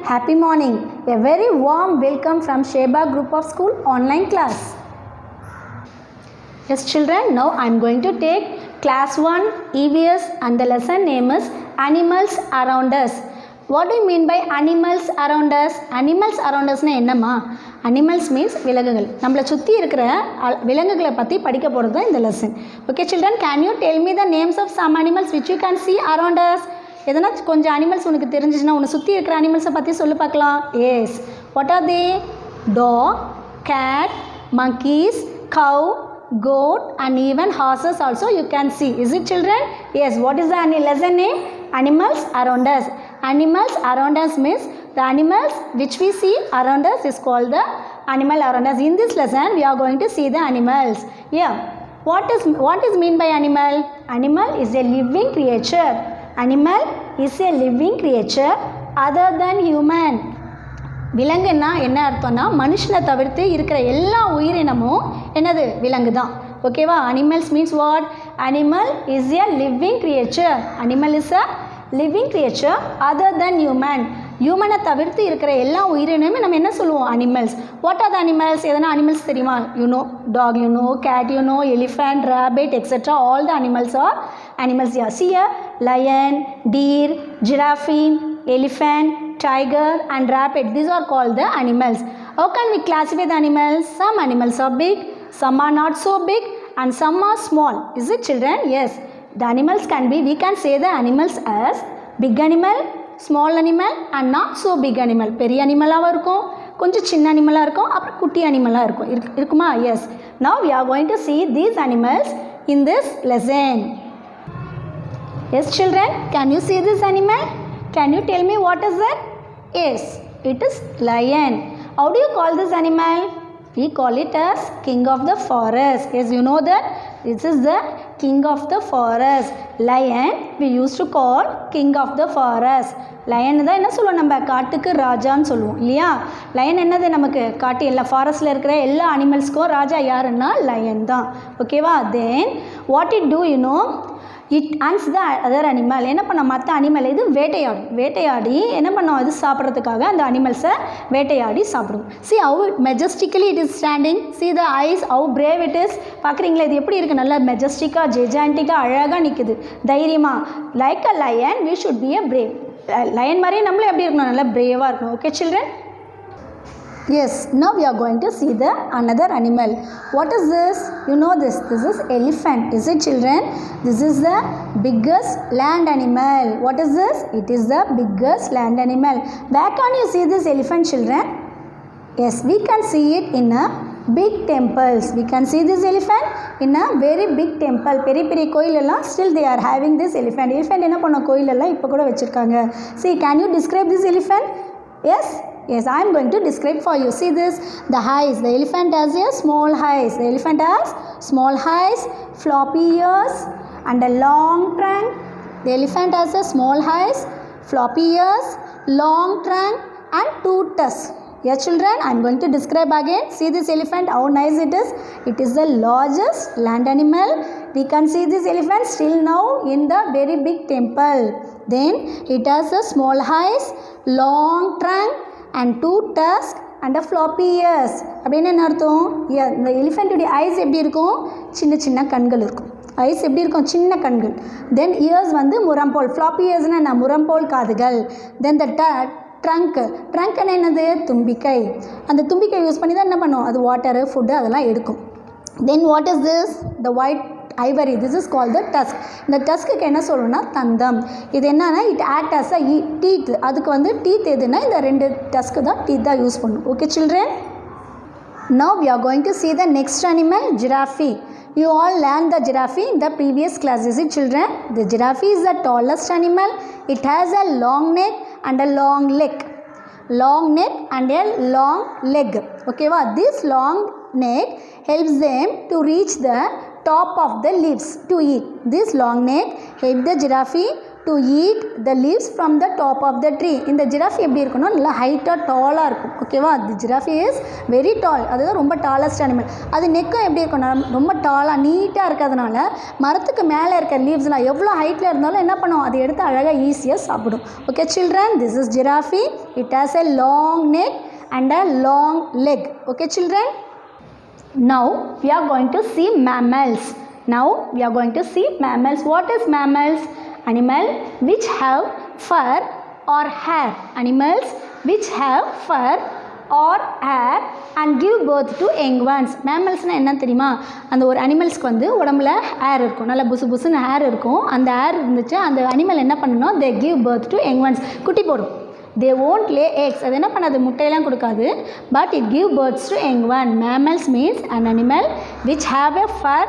Happy morning. A very warm welcome from Sheba Group of School online class. Yes children, now I am going to take class 1 EVS and the lesson name is Animals Around Us. What do you mean by animals around us? Animals around us na என்னமா? Animals means விலங்குகள். நம்மளை சுற்றி இருக்கிற விலங்குகளை பற்றி படிக்க போகிறது தான் இந்த lesson. Okay children, can you tell me the names of some animals which you can see around us? எதனா கொஞ்சம் அனிமல்ஸ் உனக்கு தெரிஞ்சிச்சுன்னா உன்னை சுற்றி இருக்கிற அனிமல்ஸை பற்றி சொல்லி பார்க்கலாம். Yes, what are they? Dog, cat, monkeys, cow, goat and even horses also you can see. Is it children? Yes, what is the lesson name? Animals around us. Animals around us means the animals which we see around us is called the animal around us. In this lesson we are going to see the animals. Yeah, what is mean by animal? Animal is a living creature. Animal is a living creature other than human. விலங்குன்னா என்ன அர்த்தம்னா மனுஷனை தவிர்த்து இருக்கிற எல்லா உயிரினமும் என்னது விலங்கு தான். ஓகேவா? Animals means what? Animal is a living creature. Animal is a living creature other than human. ஹியூமனை தவிர்த்து இருக்கிற எல்லா உயிரினமே நம்ம என்ன சொல்லுவோம்? Animals. What are the animals? எதனா அனிமல்ஸ் தெரியுமா? Dog, cat, elephant, rabbit, etc. All the animals are animals. Yeah, see here, lion, deer, giraffe, elephant, tiger and rabbit. These are called the animals. How can we classify the animals? Some animals are big, some are not so big and some are small. Is it children? Yes, the animals can be, we can say the animals as big animal, small animal and not so big animal. பெரிய அனிமலாகவும் இருக்கும், கொஞ்சம் சின்ன அனிமலாக இருக்கும், அப்புறம் குட்டி அனிமலாக இருக்குமா? Yes, now we are going to see these animals in this lesson. Yes children, can you see this animal? Can you tell me what is it? Yes, it is lion. How do you call this animal? We call it as king of the forest. Yes, you know that this is the king of the forest. Lion we used to call king of the forest. Lion தான் என்ன சொல்லுவோம்? நம்ம காட்டுக்கு ராஜான்னு சொல்லுவோம் இல்லையா? Line என்னது? நமக்கு காட்டு எல்லா ஃபாரஸ்ட்டில் இருக்கிற எல்லா அனிமல்ஸ்க்கும் ராஜா யாருன்னா லயன் தான். ஓகேவா? Then what it do it hands the other animal. என்ன பண்ணோம்? மற்ற அனிமல் இது வேட்டையாடி என்ன பண்ணோம்? இது சாப்பிட்றதுக்காக அந்த அனிமல்ஸை வேட்டையாடி சாப்பிடும். See how majestically it is standing. See the eyes how brave it is. பார்க்குறீங்களா? இது எப்படி இருக்குது? நல்லா மெஜஸ்டிக்காக ஜெஜான்டிக்காக அழகாக நிற்குது தைரியமாக. Like a lion we should be a brave. Lion மாதிரியே நம்மளும் எப்படி இருக்கணும்? நல்லா பிரேவாக இருக்கணும். Okay children? Yes, now we are going to see the another animal. What is this? You know this is elephant. Is it children? This is the biggest land animal. What is this? It is the biggest land animal. Where can you see this elephant children? Yes, we can see it in a big temples. We can see this elephant in a very big temple. பெரிய கோயிலெல்லாம் still they are having this elephant. Elephant என்ன பண்ண கோயிலெல்லாம் இப்போ கூட வச்சுருக்காங்க. See, can you describe this elephant? Yes? Yes, I am going to describe for you. See this, the eyes. The elephant has a small eyes. The elephant has small eyes, floppy ears and a long trunk. The elephant has a small eyes, floppy ears, long trunk and 2 tusks. Yes children, I am going to describe again. See this elephant, how nice it is. It is the largest land animal. We can see this elephant still now in the very big temple. Then it has a small eyes, long trunk and 2 tusks and a floppy ears. அப்படின்னு என்ன அர்த்தம்? இந்த எலிஃபெண்ட்டுடைய ice எப்படி இருக்கும்? சின்ன கண்கள் இருக்கும். Ice எப்படி இருக்கும்? சின்ன கண்கள். தென் இயர்ஸ் வந்து முரம்போல். ஃப்ளாப்பி இயர்ஸ்னால் என்ன? முரம்போல் காதுகள். தென் த ட்ரங்க் என்னது? தும்பிக்கை. அந்த தும்பிக்கை யூஸ் பண்ணி தான் என்ன பண்ணும்? அது வாட்டரு, ஃபுட்டு அதெல்லாம் எடுக்கும். Then what is this? The white ivory. This is call the tusk. இந்த டஸ்க்கு என்ன சொல்லணும்னா தந்தம். இது என்னன்னா it act as a teeth. அதுக்கு வந்து டீத் எதுனா இந்த 2 டஸ்க்கு தான் டீத் தான் யூஸ் பண்ணும். Okay children? Now we are going to see the next animal, giraffe. You all learned the giraffe in the previous class. Is it children? The giraffe is the tallest animal. It has a long neck and a long leg. Long neck and a long leg. Okay, this long neck helps them to reach the top of the leaves to eat. This long neck helps the giraffe to eat the leaves from the top of the tree. இந்த giraffe எப்படி இருக்குன்னா நல்லா ஹைட்டாக டாலாக இருக்கும். ஓகேவா? தி giraffe is very tall. அதுதான் ரொம்ப tallest animal. அது நெக்கும் எப்படி இருக்குன்னா ரொம்ப டாலாக நீட்டாக இருக்கிறதுனால மரத்துக்கு மேலே இருக்க லீவ்ஸ்லாம் எவ்வளோ ஹைட்டில் இருந்தாலும் என்ன பண்ணும், அதை எடுத்து அழகாக ஈஸியாக சாப்பிடும். Okay children, this is giraffe. இட் ஹாஸ் a long neck and a long leg. Okay children, now we are going to see mammals. Now we are going to see mammals. What is mammals? Animal which have fur or hair. Animals which have fur or hair and give birth to young ones. mammals என்ன தெரியுமா, அந்த ஒரு அனிமல்ஸ்க்கு வந்து உடம்புல hair இருக்கும், நல்லா புசு புசுன்னு ஹேர் இருக்கும். அந்த ஹேர் இருந்துச்சு அந்த அனிமல் என்ன பண்ணணும், they give birth to young ones. குட்டி போடும். they won't lay eggs. அது என்ன பண்ணாது, முட்டையெல்லாம் கொடுக்காது. but it give births to young one. mammals means an animal which have a fur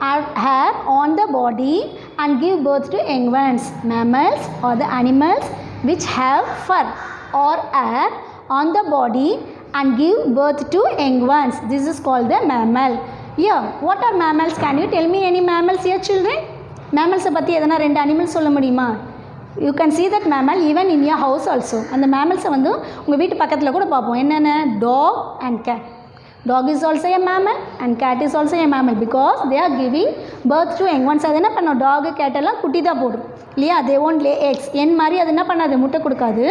or hair on the body and give birth to young ones. mammals are the animals which have fur or hair on the body and give birth to young ones. This is called the mammal. Yeah, what are mammals? Can you tell me any mammals here children? mammals பற்றி எதனா ரெண்டு animals சொல்ல முடியுமா? you can see that mammal even in your house also. அந்த mammals வந்து உங்கள் வீட்டு பக்கத்தில் கூட பார்ப்போம். என்னென்ன, dog and cat. dog is also a mammal and cat is also a mammal because they are giving birth to young ones. அது என்ன பண்ணும், dog cat எல்லாம் குட்டி தான் போடும் இல்லையா? they won't lay eggs. என் மாதிரி அது என்ன பண்ணாது, முட்டை கொடுக்காது.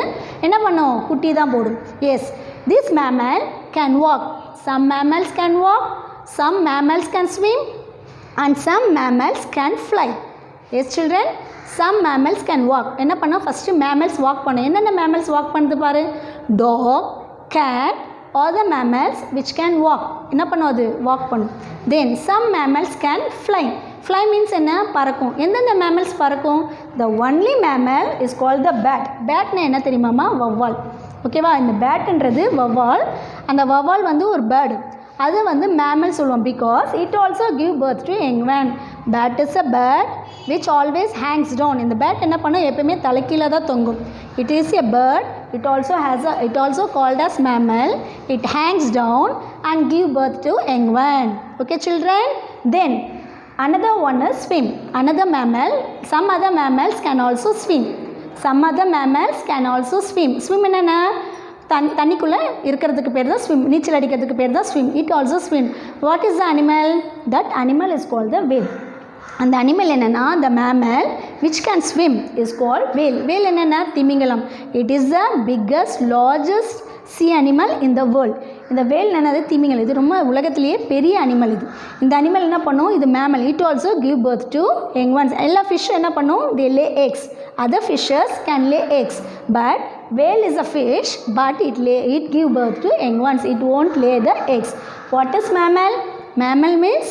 என்ன பண்ணும், குட்டி தான் போடும். yes, this mammal can walk. some mammals can walk, some mammals can swim and some mammals can fly. yes children, some mammals can walk. என்ன பண்ணோம், ஃபஸ்ட்டு mammals walk பண்ணோம். என்னென்ன mammals walk பண்ணுது பாரு, dog, cat or the mammals which can walk. என்ன பண்ணும், அது walk பண்ணும். then some mammals can fly. fly means என்ன, பறக்கும். எந்தெந்த mammals பறக்கும், the only mammal is called the bat. batனா என்ன தெரியுமாமா, வவ்வால். ஓகேவா? இந்த பேட்ன்றது வவ்வால். அந்த வவ்வால் வந்து ஒரு பேர்டு, அது வந்து mammal சொல்லுவோம் because it also give birth to young one. bat is a bird which always hangs down. இந்த bat என்ன பண்ணும், எப்பவுமே தலைக்கீழ தான் தொங்கும். it is a bird, it also called as mammal. it hangs down and give birth to young one. okay children, then another one is swim. another mammal, some other mammals can also swim. some other mammals can also swim. swim என்னன்னா தண்ணிக்குள்ளே இருக்கிறதுக்கு பேர் தான் swim, நீச்சல் அடிக்கிறதுக்கு பேர் தான் swim. It also swim. What is the animal? That animal is called the whale. அந்த அனிமல் என்னென்னா, the mammal which can swim is called whale. Whale என்னென்னா திமிங்கலம். It is the biggest largest sea animal in the world. இந்த whale என்னது, திமிங்கலம். இது ரொம்ப உலகத்திலேயே பெரிய அனிமல். இது இந்த அனிமல் என்ன பண்ணும், இது mammal. It also give birth to young ones. எல்லா ஃபிஷ்ஷும் என்ன பண்ணும், they lay eggs. other fishes can lay eggs, but whale is a fish but it give birth to young ones. it won't lay the eggs. what is mammal? mammal means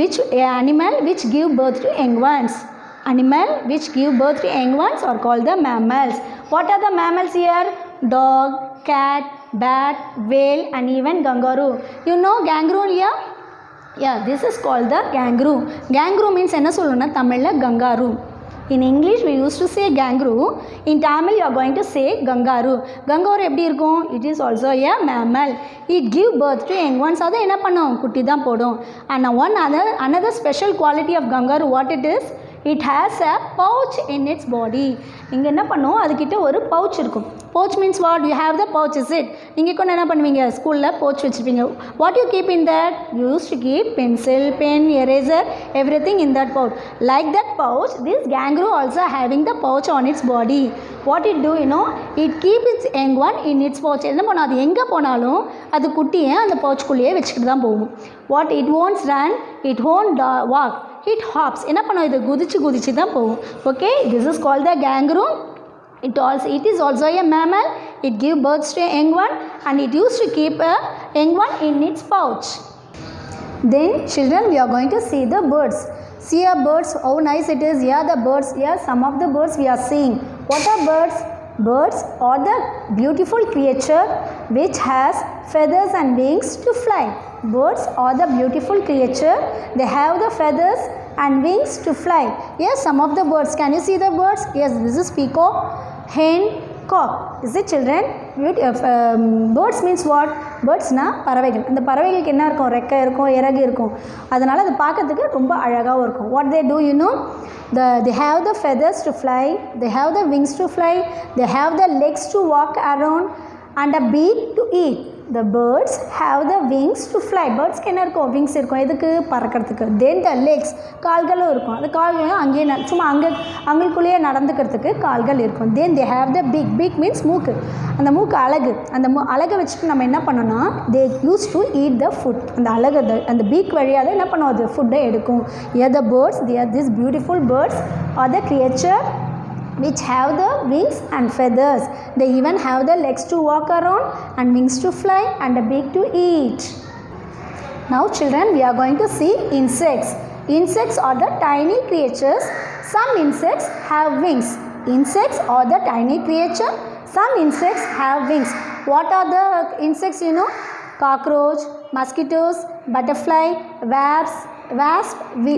which animal which give birth to young ones. animal which give birth to young ones are called the mammals. what are the mammals here? dog, cat, bat, whale and even kangaroo. you know kangaroo here? yeah, this is called the kangaroo. kangaroo means என்ன சொல்லணும்னா தமிழில் kangaroo. in English we used to say kangaroo. in Tamil you are going to say gangaru. gangaru எப்படி இருக்கும்? it is also a mammal. it give birth to young ones. அது என்ன பண்ணும், குட்டி தான் போடும். and another special quality of kangaroo, what it is? it has a pouch in its body. இங்கே என்ன பண்ணும், அதுக்கிட்ட ஒரு பவுச் இருக்கும். pouch means what? you have the pouch, is it? நீங்கள் கூட என்ன பண்ணுவீங்க, ஸ்கூலில் pouch வச்சுருப்பீங்க. what you keep in that? you used to keep pencil, pen, eraser, everything in that pouch. like that pouch, this kangaroo also having the pouch on its body. what it do, you know, it keep its young one in its pouch. என்ன பண்ணும், அது எங்கே போனாலும் அது குட்டியை அந்த பவுச்சுக்குள்ளேயே வச்சுக்கிட்டு தான் போகும். what it won't run, it won't walk, it hops. என்ன பண்ணும், இது குதிச்சு தான் போகும். okay, this is called the kangaroo. it is also a mammal. it give birth to a young one and it used to keep a young one in its pouch. then children, we are going to see the birds. see our birds, how nice it is. here the birds, here some of the birds we are seeing. what are birds? birds are the beautiful creature which has feathers and wings to fly. birds are the beautiful creature, they have the feathers and wings to fly. yes, some of the birds, can you see the birds? yes, this is peacock, hen, cock. Is it children? Birds means what? Birds na பறவைகள். அந்த பறவைகளுக்கு என்ன இருக்கும்? ரெக்கை இருக்கும், இறகு இருக்கும். அதனால அது பார்க்கிறதுக்கு ரொம்ப அழகாக இருக்கும். What they do, you know? They have the feathers to fly, they have the wings to fly, they have the legs to walk around and a beak to eat. The birds have the wings to fly. Birds க்கு என்ன இருக்கும்? wings இருக்கும். எதுக்கு? பறக்கிறதுக்கு. Then the legs, கால்களும் இருக்கும். அந்த கால்களும் அங்கேயே சும்மா அங்களுக்குள்ளேயே நடந்துக்கிறதுக்கு கால்கள் இருக்கும். Then they have the beak. Beak means மூக்கு. அந்த மூக்கு அலகு. அந்த அலகை வச்சுட்டு நம்ம என்ன பண்ணோம்னா they used to eat the food. அந்த அலகு அந்த beak வழியாக என்ன பண்ணுவோம்? அது ஃபுட்டை எடுக்கும். Here the birds, they are these beautiful birds are the creature which have the wings and feathers. They even have the legs to walk around and wings to fly and a beak to eat. Now children, we are going to see insects. Insects are the tiny creatures. Some insects have wings. Insects are the tiny creature. Some insects have wings. What are the insects, you know? Cockroach, mosquitoes, butterfly, wasp,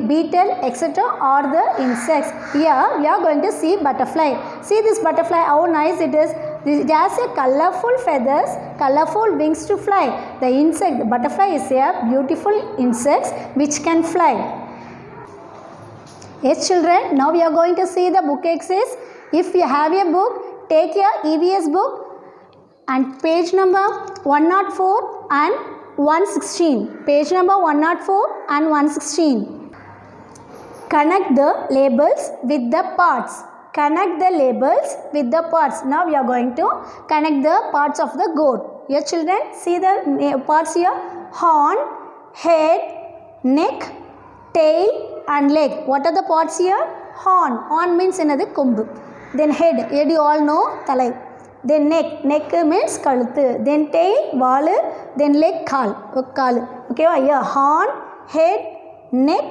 beetle, etc. are the insects. Here we are going to see butterfly. See this butterfly, how nice it is. It has a colorful feathers, colorful wings to fly. The insect, the butterfly is a beautiful insect which can fly. Yes children, now we are going to see the book exercise. If you have a book, take your EVS book and page number 104 and 116. Page number 104 and 116. Connect the labels with the parts. Connect the labels with the parts. Now we are going to connect the parts of the goat. Here children, see the parts here. Horn, head, neck, tail and leg. What are the parts here? Horn. Horn means another kombu. Then head. Head you all know, thalai. Then neck. Neck means kaluthu. Then tail, valu. Then leg, kaal. Okay, here horn, head, neck,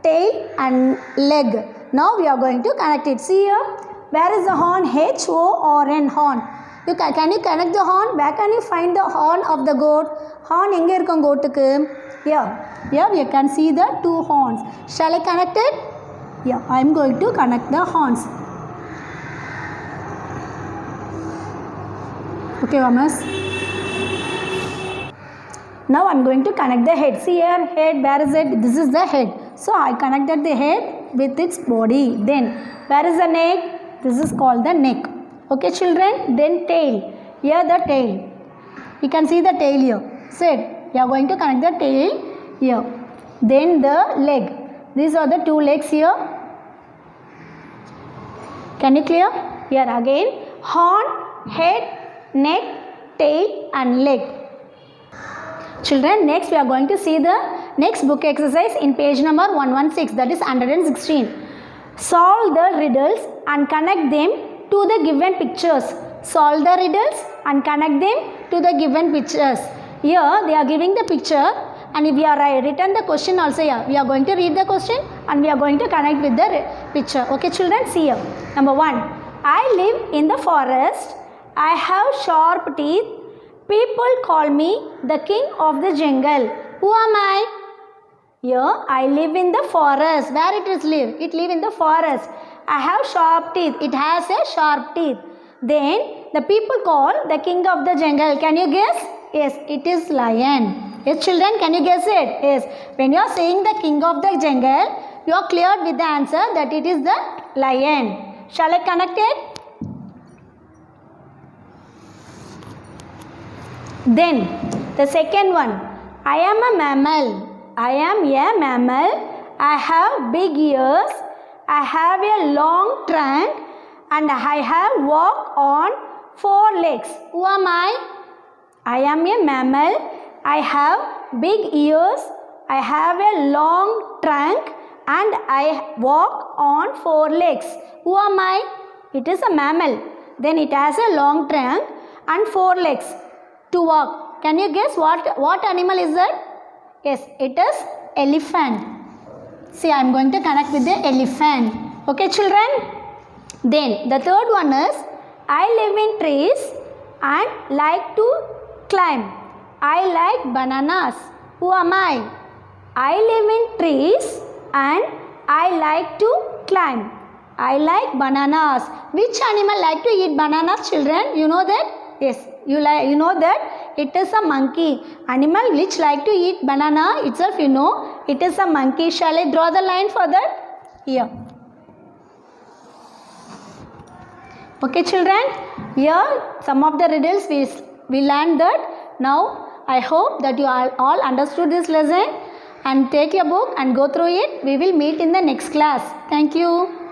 tail and leg. Now we are going to connect it. See here, where is the horn? H-O-R-N, horn. Can you connect the horn? Where can you find the horn of the goat? Horn எங்க இருக்கும் கோட்டுக்கு? Here we can see the two horns. Shall I connect it? Yeah, I am going to connect the horns. Okay, Vamas. Now I am going to connect the head. See here, head, where is it? This is the head. So I connected the head with its body. Then where is the neck? This is called the neck. Okay children. Then tail. Here the tail. You can see the tail here. Sit. We are going to connect the tail here. Then the leg. These are the two legs here. Can you clear? Here again. Horn, head, neck, tail and leg. Children, next we are going to see the next book exercise in page number 116, that is 116. Solve the riddles and connect them to the given pictures. Solve the riddles and connect them to the given pictures. Here they are giving the picture and if we are written the question also here. We are going to read the question and we are going to connect with the picture. Okay children, see here. Number 1. I live in the forest. I have sharp teeth. People call me the king of the jungle. Who am I? Here I live in the forest. Where it is live? It live in the forest. I have sharp teeth. It has a sharp teeth. Then the people call the king of the jungle. Can you guess? Yes, it is lion. Yes children, can you guess it? Yes. When you are saying the king of the jungle, you are cleared with the answer that it is the lion. Shall I connect it? Then the second one. I am a mammal. I am a mammal. I have big ears. I have a long trunk and I have walked on 4 legs. Who am I? I am a mammal. I have big ears. I have a long trunk and I walk on 4 legs. Who am I? It is a mammal. Then it has a long trunk and 4 legs to walk. Can you guess what animal is that? Yes, it is elephant. See, I am going to connect with the elephant. Okay children? Then the third one is I live in trees and like to climb. I like bananas. Who am I? I live in trees and I like to climb. I like bananas. Which animal like to eat bananas, children? You know that? Yes, you know that it is a monkey. Animal which like to eat banana itself, you know, it is a monkey. Shall I draw the line for that? Here. Okay, children. Here some of the riddles we learned that. Now I hope that you all understood this lesson and take your book and go through it. We will meet in the next class. Thank you.